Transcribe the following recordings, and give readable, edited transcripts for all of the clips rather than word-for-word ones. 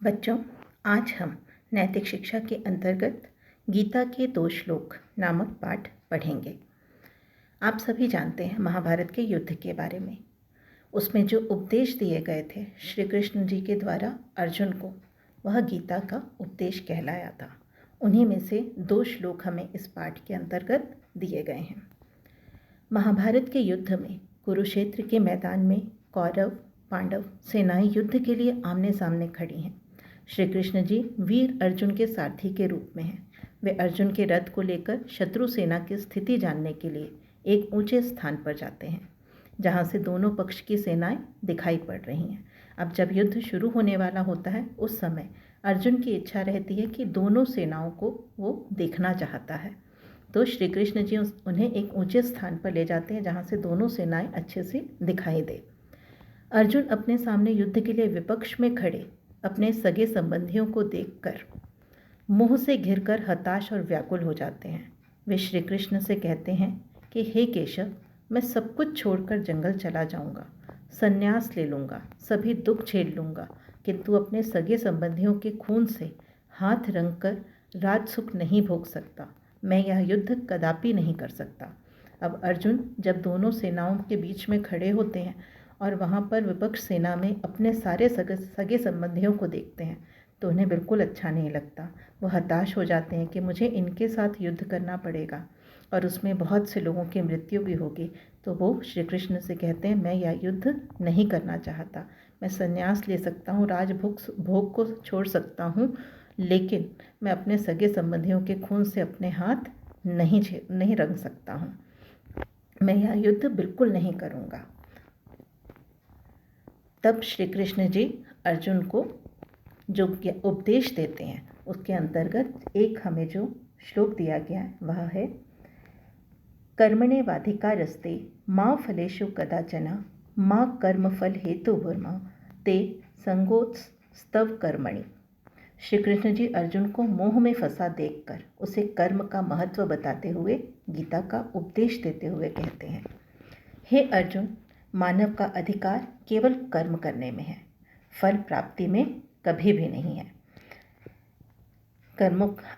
बच्चों, आज हम नैतिक शिक्षा के अंतर्गत गीता के 2 श्लोक नामक पाठ पढ़ेंगे। आप सभी जानते हैं महाभारत के युद्ध के बारे में। उसमें जो उपदेश दिए गए थे श्री कृष्ण जी के द्वारा अर्जुन को, वह गीता का उपदेश कहलाया था। उन्हीं में से 2 श्लोक हमें इस पाठ के अंतर्गत दिए गए हैं। महाभारत के युद्ध में कुरुक्षेत्र के मैदान में कौरव पांडव सेनाएं युद्ध के लिए आमने सामने खड़ी हैं। श्री कृष्ण जी वीर अर्जुन के सारथी के रूप में हैं। वे अर्जुन के रथ को लेकर शत्रु सेना की स्थिति जानने के लिए एक ऊंचे स्थान पर जाते हैं, जहां से दोनों पक्ष की सेनाएं दिखाई पड़ रही हैं। अब जब युद्ध शुरू होने वाला होता है, उस समय अर्जुन की इच्छा रहती है कि दोनों सेनाओं को वो देखना चाहता है। तो श्री कृष्ण जी उन्हें एक ऊंचे स्थान पर ले जाते हैं, जहां से दोनों सेनाएं अच्छे से दिखाई दे। अर्जुन अपने सामने युद्ध के लिए विपक्ष में खड़े अपने सगे संबंधियों को देखकर मोह से घिरकर हताश और व्याकुल हो जाते हैं। वे श्री कृष्ण से कहते हैं कि हे केशव, मैं सब कुछ छोड़कर जंगल चला जाऊंगा, संन्यास ले लूंगा, सभी दुख झेल लूंगा, किंतु अपने सगे संबंधियों के खून से हाथ रंगकर राज सुख नहीं भोग सकता। मैं यह युद्ध कदापि नहीं कर सकता। अब अर्जुन जब दोनों सेनाओं के बीच में खड़े होते हैं और वहाँ पर विपक्ष सेना में अपने सारे सगे संबंधियों को देखते हैं, तो उन्हें बिल्कुल अच्छा नहीं लगता। वो हताश हो जाते हैं कि मुझे इनके साथ युद्ध करना पड़ेगा और उसमें बहुत से लोगों की मृत्यु भी होगी। तो वो श्री कृष्ण से कहते हैं, मैं यह युद्ध नहीं करना चाहता, मैं संन्यास ले सकता हूँ, भोग को छोड़ सकता हूँ, लेकिन मैं अपने सगे संबंधियों के खून से अपने हाथ नहीं रंग सकता हूँ। मैं यह युद्ध बिल्कुल नहीं करूँगा। तब श्री कृष्ण जी अर्जुन को जो उपदेश देते हैं, उसके अंतर्गत एक हमें जो श्लोक दिया गया है वह है, कर्मण्येवाधिकारस्ते मा फलेषु कदाचन मा कर्मफल हेतुर्मा ते संगोत्स्तव कर्मणि। श्री कृष्ण जी अर्जुन को मोह में फंसा देखकर उसे कर्म का महत्व बताते हुए गीता का उपदेश देते हुए कहते हैं, हे अर्जुन, मानव का अधिकार केवल कर्म करने में है, फल प्राप्ति में कभी भी नहीं है।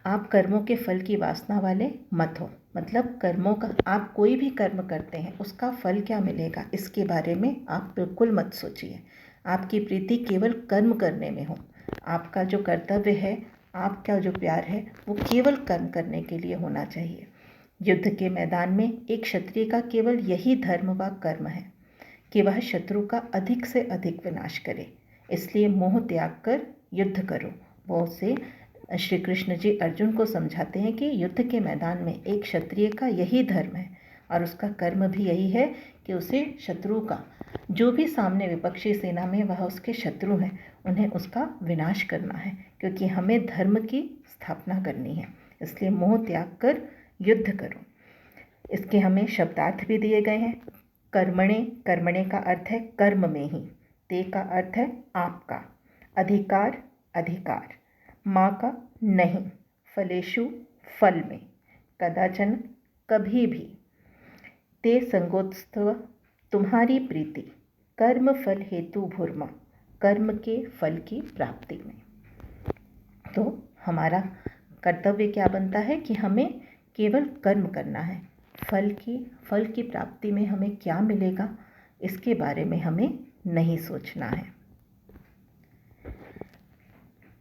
आप कर्मों के फल की वासना वाले मत हो। मतलब कर्मों का, आप कोई भी कर्म करते हैं उसका फल क्या मिलेगा, इसके बारे में आप बिल्कुल मत सोचिए। आपकी प्रीति केवल कर्म करने में हो। आपका जो कर्तव्य है, आपका जो प्यार है, वो केवल कर्म करने के लिए होना चाहिए। युद्ध के मैदान में एक क्षत्रिय का केवल यही धर्म व कर्म है कि वह शत्रु का अधिक से अधिक विनाश करे। इसलिए मोह त्याग कर युद्ध करो। वो से श्री कृष्ण जी अर्जुन को समझाते हैं कि युद्ध के मैदान में एक क्षत्रिय का यही धर्म है और उसका कर्म भी यही है कि उसे शत्रु का, जो भी सामने विपक्षी सेना में वह उसके शत्रु हैं, उन्हें उसका विनाश करना है, क्योंकि हमें धर्म की स्थापना करनी है। इसलिए मोह त्याग कर युद्ध करो। इसके हमें शब्दार्थ भी दिए गए हैं। कर्मणे का अर्थ है कर्म में ही, ते का अर्थ है आपका, अधिकार, माँ का नहीं, फलेषु फल में, कदाचन कभी भी, ते संगोत्स्तव तुम्हारी प्रीति, कर्म फल हेतु भूर्मा, कर्म के फल की प्राप्ति में। तो हमारा कर्तव्य क्या बनता है कि हमें केवल कर्म करना है। फल की प्राप्ति में हमें क्या मिलेगा, इसके बारे में हमें नहीं सोचना है।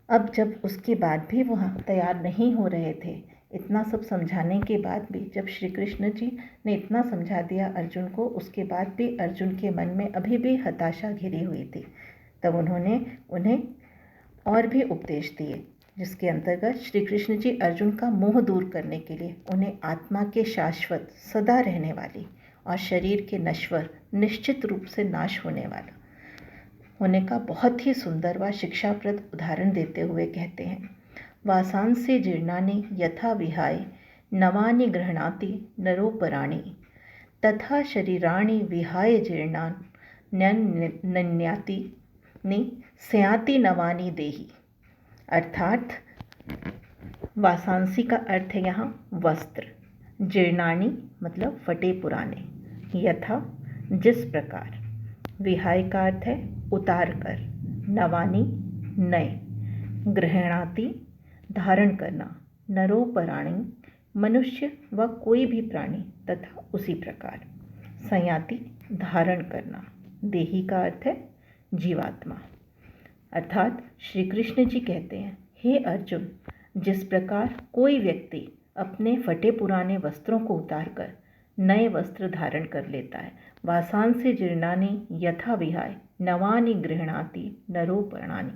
अब जब उसके बाद भी वह तैयार नहीं हो रहे थे, इतना सब समझाने के बाद भी, जब श्री कृष्ण जी ने इतना समझा दिया अर्जुन को, उसके बाद भी अर्जुन के मन में अभी भी हताशा घिरी हुई थी, तब उन्होंने उन्हें और भी उपदेश दिए, जिसके अंतर्गत श्री कृष्ण जी अर्जुन का मोह दूर करने के लिए उन्हें आत्मा के शाश्वत, सदा रहने वाली और शरीर के नश्वर, निश्चित रूप से नाश होने का बहुत ही सुंदर व शिक्षाप्रद उदाहरण देते हुए कहते हैं, वासांसि जीर्णानि यथा विहाय नवानि गृह्णाति नरोपराणि तथा शरीराणि विहाय जीर्णानि नन्याति स्याति नवानि देहि। अर्थात वासांसी का अर्थ है यहाँ वस्त्र, जीर्णानि मतलब फटे पुराने, यथा जिस प्रकार, विहाय का अर्थ है उतार कर, नवानी नए, गृह्णाति धारण करना, नरोपराणि मनुष्य व कोई भी प्राणी तथा उसी प्रकार, संयाति धारण करना, देही का अर्थ है जीवात्मा। अर्थात श्री कृष्ण जी कहते हैं, हे अर्जुन, जिस प्रकार कोई व्यक्ति अपने फटे पुराने वस्त्रों को उतारकर नए वस्त्र धारण कर लेता है, वासांसि जीर्णानि यथा विहाय नवानि गृह्णाति नरोपराणि।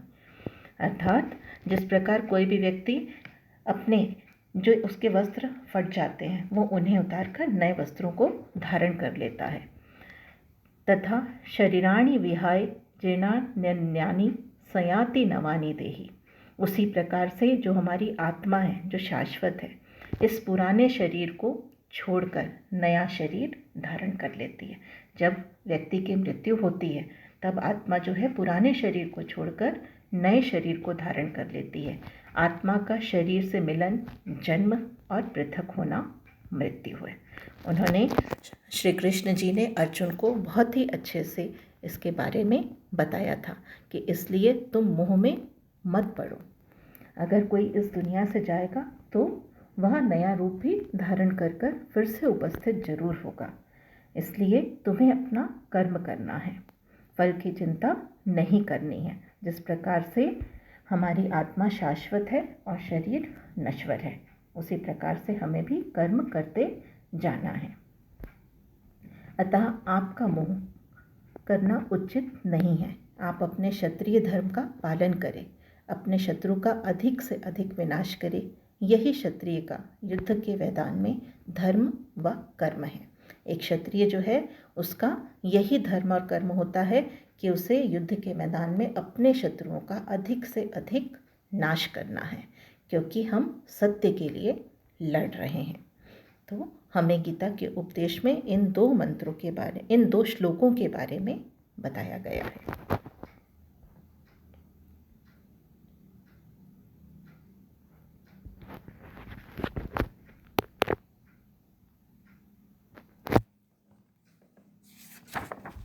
अर्थात जिस प्रकार कोई भी व्यक्ति अपने जो उसके वस्त्र फट जाते हैं वो उन्हें उतारकर नए वस्त्रों को धारण कर लेता है, तथा शरीराणि विहाय जीर्णान्यानि संयाति नवानि देहि। उसी प्रकार से जो हमारी आत्मा है, जो शाश्वत है, इस पुराने शरीर को छोड़कर नया शरीर धारण कर लेती है। जब व्यक्ति की मृत्यु होती है तब आत्मा जो है पुराने शरीर को छोड़कर नए शरीर को धारण कर लेती है। आत्मा का शरीर से मिलन जन्म और पृथक होना मृत्यु है। उन्होंने श्री कृष्ण जी ने अर्जुन को बहुत ही अच्छे से इसके बारे में बताया था कि इसलिए तुम मोह में मत पड़ो। अगर कोई इस दुनिया से जाएगा तो वह नया रूप भी धारण कर कर फिर से उपस्थित जरूर होगा। इसलिए तुम्हें अपना कर्म करना है, फल की चिंता नहीं करनी है। जिस प्रकार से हमारी आत्मा शाश्वत है और शरीर नश्वर है, उसी प्रकार से हमें भी कर्म करते जाना है। अतः आपका मोह करना उचित नहीं है। आप अपने क्षत्रिय धर्म का पालन करें, अपने शत्रु का अधिक से अधिक विनाश करें। यही क्षत्रिय का युद्ध के मैदान में धर्म व कर्म है। एक क्षत्रिय जो है उसका यही धर्म और कर्म होता है कि उसे युद्ध के मैदान में अपने शत्रुओं का अधिक से अधिक नाश करना है, क्योंकि हम सत्य के लिए लड़ रहे हैं। तो हमें गीता के उपदेश में इन दो मंत्रों के बारे, इन दो श्लोकों के बारे में बताया गया है।